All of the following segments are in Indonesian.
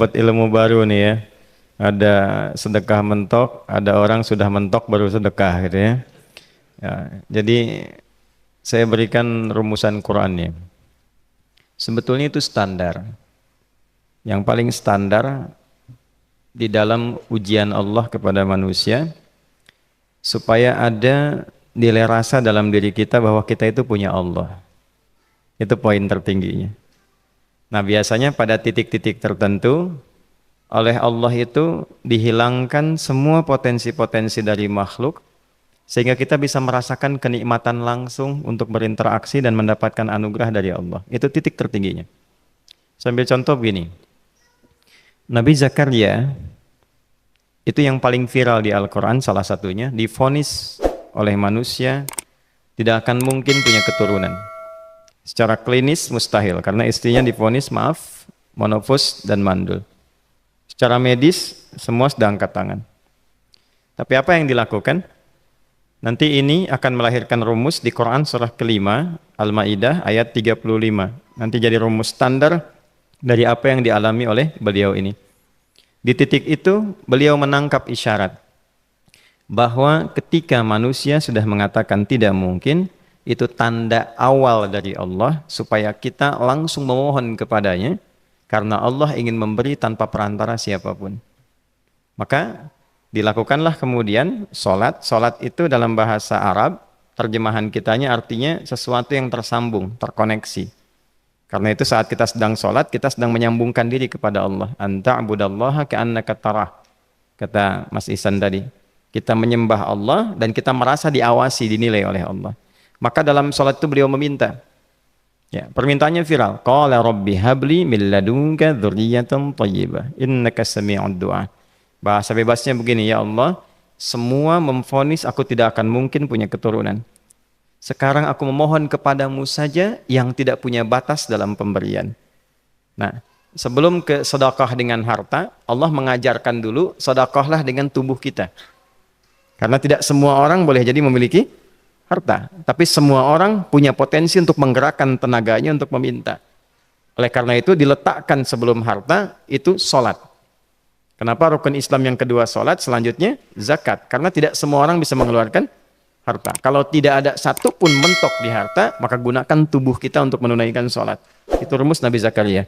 dapat ilmu baru nih ya. Ada sedekah mentok, ada orang sudah mentok baru sedekah gitu ya. Ya, jadi saya berikan rumusan Qur'annya. Sebetulnya itu standar. Yang paling standar di dalam ujian Allah kepada manusia supaya ada nilai rasa dalam diri kita bahwa kita itu punya Allah. Itu poin tertingginya. Nah, biasanya pada titik-titik tertentu oleh Allah itu dihilangkan semua potensi-potensi dari makhluk sehingga kita bisa merasakan kenikmatan langsung untuk berinteraksi dan mendapatkan anugerah dari Allah. Itu titik tertingginya. Sambil contoh begini. Nabi Zakaria itu yang paling viral di Al-Quran, salah satunya divonis oleh manusia tidak akan mungkin punya keturunan. Secara klinis mustahil karena istrinya divonis monofus dan mandul. Secara medis semua sudah angkat tangan. Tapi apa yang dilakukan? Nanti ini akan melahirkan rumus di Quran surah kelima Al-Maidah ayat 35. Nanti jadi rumus standar dari apa yang dialami oleh beliau ini. Di titik itu beliau menangkap isyarat bahwa ketika manusia sudah mengatakan tidak mungkin, itu tanda awal dari Allah supaya kita langsung memohon kepadanya karena Allah ingin memberi tanpa perantara siapapun. Maka dilakukanlah kemudian sholat. Sholat itu dalam bahasa Arab, terjemahan kitanya artinya sesuatu yang tersambung, terkoneksi. Karena itu saat kita sedang sholat, kita sedang menyambungkan diri kepada Allah. Anta'budallaha ka'annaka tarah. Kata Mas Ihsan tadi. Kita menyembah Allah dan kita merasa diawasi, dinilai oleh Allah. Maka dalam sholat itu beliau meminta. Ya, permintaannya viral. Qala rabbi habli min ladunka dzurriyyatan thayyibah innaka sami'ud du'a. Bahasa bebasnya begini, ya Allah, semua memvonis aku tidak akan mungkin punya keturunan. Sekarang aku memohon kepadamu saja yang tidak punya batas dalam pemberian. Nah, sebelum ke sedekah dengan harta, Allah mengajarkan dulu sedekahlah dengan tubuh kita. Karena tidak semua orang boleh jadi memiliki harta, tapi semua orang punya potensi untuk menggerakkan tenaganya untuk meminta. Oleh karena itu diletakkan sebelum harta itu sholat. Kenapa rukun Islam yang kedua sholat, selanjutnya zakat? Karena tidak semua orang bisa mengeluarkan harta. Kalau tidak ada satu pun mentok di harta, maka gunakan tubuh kita untuk menunaikan sholat. Itu rumus Nabi Zakaria.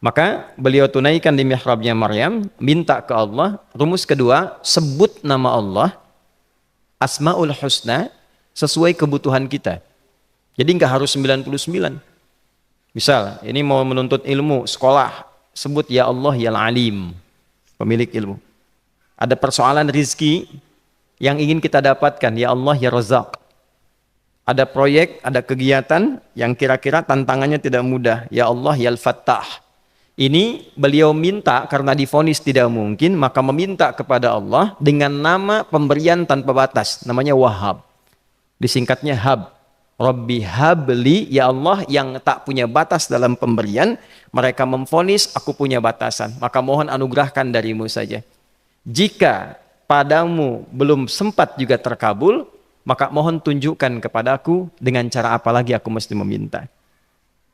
Maka beliau tunaikan di mihrabnya Maryam, minta ke Allah. Rumus kedua, sebut nama Allah, Asmaul Husna, sesuai kebutuhan kita. Jadi nggak harus 99. Misal, ini mau menuntut ilmu, sekolah, sebut ya Allah ya Alim, pemilik ilmu. Ada persoalan rizki yang ingin kita dapatkan, ya Allah ya Razzaq. Ada proyek, ada kegiatan yang kira-kira tantangannya tidak mudah, ya Allah ya Al-Fattah. Ini beliau minta karena divonis tidak mungkin, maka meminta kepada Allah dengan nama pemberian tanpa batas, namanya Wahhab. Disingkatnya Hab. Rabbi habli, ya Allah yang tak punya batas dalam pemberian. Mereka memvonis aku punya batasan, maka mohon anugerahkan darimu saja. Jika padamu belum sempat juga terkabul, maka mohon tunjukkan kepadaku dengan cara apa lagi aku mesti meminta.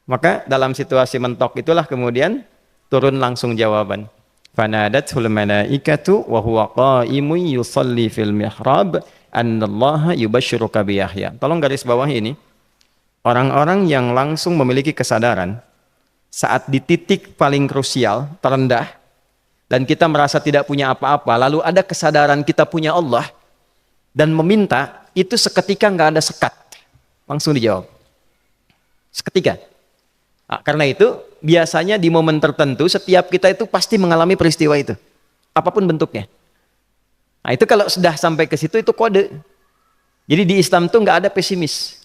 Maka dalam situasi mentok itulah kemudian turun langsung jawaban. Fanadathul malaikatu wa huwa qa'imun yusalli fil mihrab annallaha yubashshiruka bi Yahya. Tolong garis bawah ini. Orang-orang yang langsung memiliki kesadaran saat di titik paling krusial, terendah, dan kita merasa tidak punya apa-apa, lalu ada kesadaran kita punya Allah dan meminta, itu seketika nggak ada sekat, langsung dijawab. Seketika. Nah, karena itu biasanya di momen tertentu setiap kita itu pasti mengalami peristiwa itu, apapun bentuknya. Nah itu kalau sudah sampai ke situ itu kode. Jadi di Islam itu nggak ada pesimis,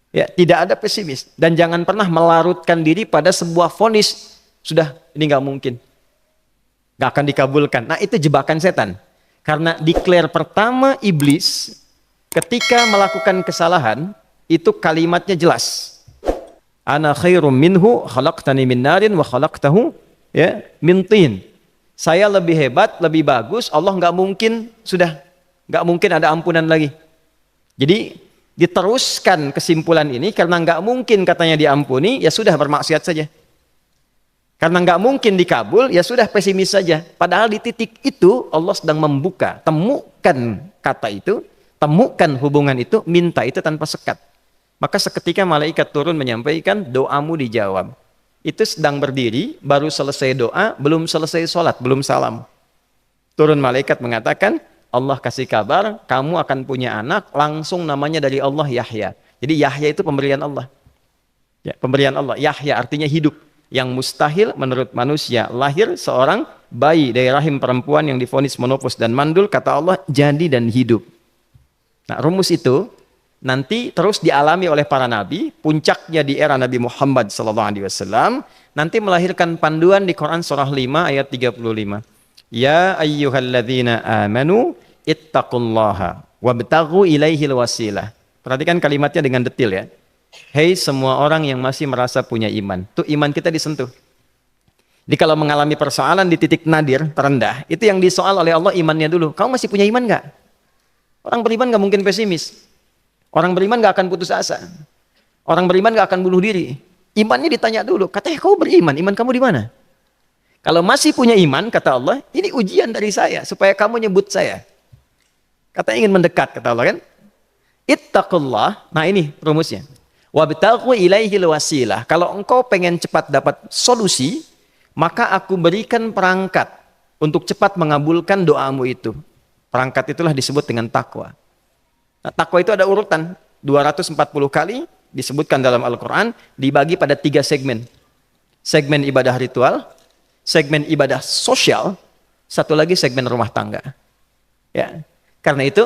ya tidak ada pesimis, dan jangan pernah melarutkan diri pada sebuah vonis sudah ini nggak mungkin, nggak akan dikabulkan. Nah itu jebakan setan. Karena declare pertama iblis ketika melakukan kesalahan itu kalimatnya jelas. Ana khairum minhu khalaqtani min narin wa khalaqtahu ya min tin. Saya lebih hebat, lebih bagus. Allah nggak mungkin nggak mungkin ada ampunan lagi. Jadi diteruskan kesimpulan ini karena nggak mungkin katanya diampuni, ya sudah bermaksiat saja. Karena nggak mungkin dikabul, ya sudah pesimis saja. Padahal di titik itu Allah sedang membuka. Temukan kata itu, temukan hubungan itu, minta itu tanpa sekat. Maka seketika malaikat turun menyampaikan, doamu dijawab. Itu sedang berdiri, baru selesai doa, belum selesai sholat, belum salam. Turun malaikat mengatakan, Allah kasih kabar, kamu akan punya anak, langsung namanya dari Allah Yahya. Jadi Yahya itu pemberian Allah. Ya, pemberian Allah. Yahya artinya hidup. Yang mustahil menurut manusia, lahir seorang bayi dari rahim perempuan yang divonis menopause dan mandul, kata Allah jadi dan hidup. Nah, rumus itu nanti terus dialami oleh para nabi, puncaknya di era Nabi Muhammad SAW, nanti melahirkan panduan di Quran surah 5 ayat 35. Ya ayyuhalladzina amanu ittaqullaha wabtaghu ilaihil wasilah. Perhatikan kalimatnya dengan detail ya. Hei semua orang yang masih merasa punya iman. Tuh iman kita disentuh. Jadi kalau mengalami persoalan di titik nadir, terendah, itu yang disoal oleh Allah imannya dulu. Kamu masih punya iman nggak? Orang beriman nggak mungkin pesimis. Orang beriman nggak akan putus asa. Orang beriman nggak akan bunuh diri. Imannya ditanya dulu. Katanya kau beriman, iman kamu di mana? Kalau masih punya iman, kata Allah, ini ujian dari saya supaya kamu nyebut saya. Katanya ingin mendekat, kata Allah kan? Ittaqullah. Nah ini rumusnya. Wabtaghu ilaihil wasilah. Kalau engkau pengen cepat dapat solusi, maka aku berikan perangkat untuk cepat mengabulkan doamu itu. Perangkat itulah disebut dengan takwa. Nah, takwa itu ada urutan 240 kali disebutkan dalam Al-Quran, dibagi pada 3 segmen. Segmen ibadah ritual, segmen ibadah sosial, satu lagi segmen rumah tangga. Ya, karena itu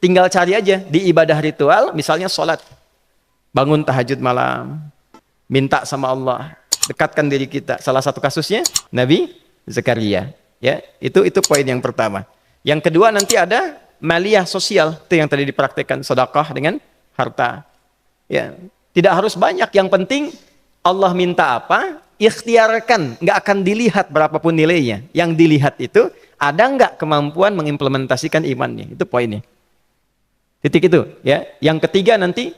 tinggal cari aja di ibadah ritual, misalnya sholat. Bangun tahajud malam, minta sama Allah, dekatkan diri kita. Salah satu kasusnya Nabi Zakaria. Ya, itu poin yang pertama. Yang kedua nanti ada maliyah sosial, itu yang tadi dipraktekkan, sedekah dengan harta. Ya, tidak harus banyak, yang penting Allah minta apa, ikhtiarkan, nggak akan dilihat berapapun nilainya. Yang dilihat itu ada nggak kemampuan mengimplementasikan imannya, itu poinnya. Titik itu, ya. Yang ketiga nanti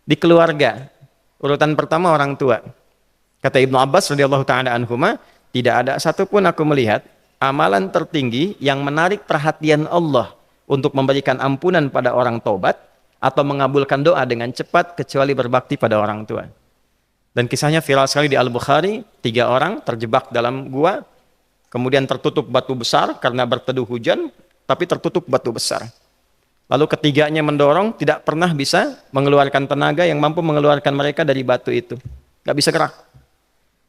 di keluarga. Urutan pertama orang tua. Kata Ibnu Abbas radhiyallahu taala anhuma, tidak ada satupun aku melihat amalan tertinggi yang menarik perhatian Allah untuk memberikan ampunan pada orang tobat atau mengabulkan doa dengan cepat kecuali berbakti pada orang tua. Dan kisahnya viral sekali di Al-Bukhari, 3 orang terjebak dalam gua, kemudian tertutup batu besar karena berteduh hujan, tapi tertutup batu besar. Lalu ketiganya mendorong, tidak pernah bisa mengeluarkan tenaga yang mampu mengeluarkan mereka dari batu itu. Gak bisa gerak.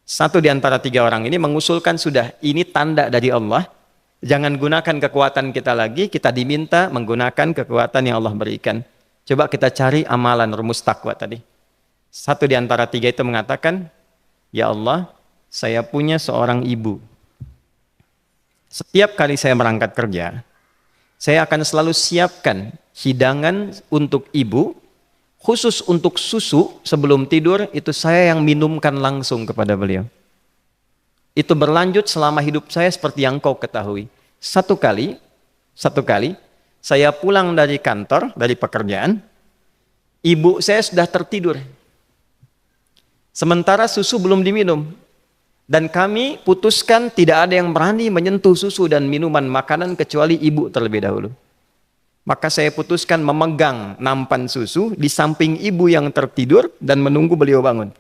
Satu di antara 3 orang ini mengusulkan, sudah, ini tanda dari Allah. Jangan gunakan kekuatan kita lagi, kita diminta menggunakan kekuatan yang Allah berikan. Coba kita cari amalan rumus takwa tadi. Satu di antara 3 itu mengatakan, ya Allah, saya punya seorang ibu. Setiap kali saya berangkat kerja, saya akan selalu siapkan hidangan untuk ibu, khusus untuk susu sebelum tidur, itu saya yang minumkan langsung kepada beliau. Itu berlanjut selama hidup saya seperti yang kau ketahui. Satu kali, saya pulang dari kantor, dari pekerjaan, ibu saya sudah tertidur. Sementara susu belum diminum. Dan kami putuskan tidak ada yang berani menyentuh susu dan minuman makanan kecuali ibu terlebih dahulu. Maka saya putuskan memegang nampan susu di samping ibu yang tertidur dan menunggu beliau bangun.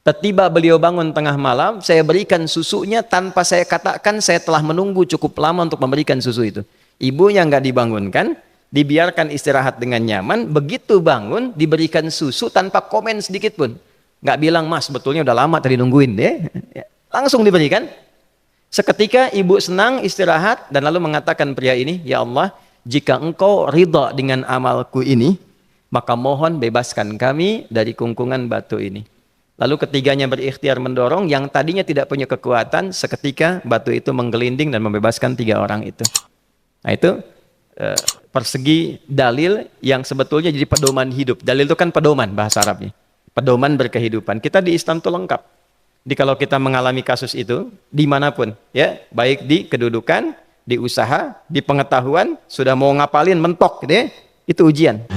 Tiba beliau bangun tengah malam, saya berikan susunya tanpa saya katakan saya telah menunggu cukup lama untuk memberikan susu itu. Ibunya nggak dibangunkan, dibiarkan istirahat dengan nyaman, begitu bangun diberikan susu tanpa komen sedikit pun. Nggak bilang, mas betulnya udah lama tadi nungguin deh. Langsung diberikan. Seketika ibu senang istirahat dan lalu mengatakan pria ini, ya Allah, jika engkau ridha dengan amalku ini, maka mohon bebaskan kami dari kungkungan batu ini. Lalu ketiganya berikhtiar mendorong, yang tadinya tidak punya kekuatan, seketika batu itu menggelinding dan membebaskan 3 orang itu. Nah itu persegi dalil yang sebetulnya jadi pedoman hidup. Dalil itu kan pedoman bahasa Arabnya. Pedoman berkehidupan. Kita di Islam itu lengkap. Jadi kalau kita mengalami kasus itu dimanapun, ya, baik di kedudukan, di usaha, di pengetahuan, sudah mau ngapalin mentok, gitu ya, itu ujian.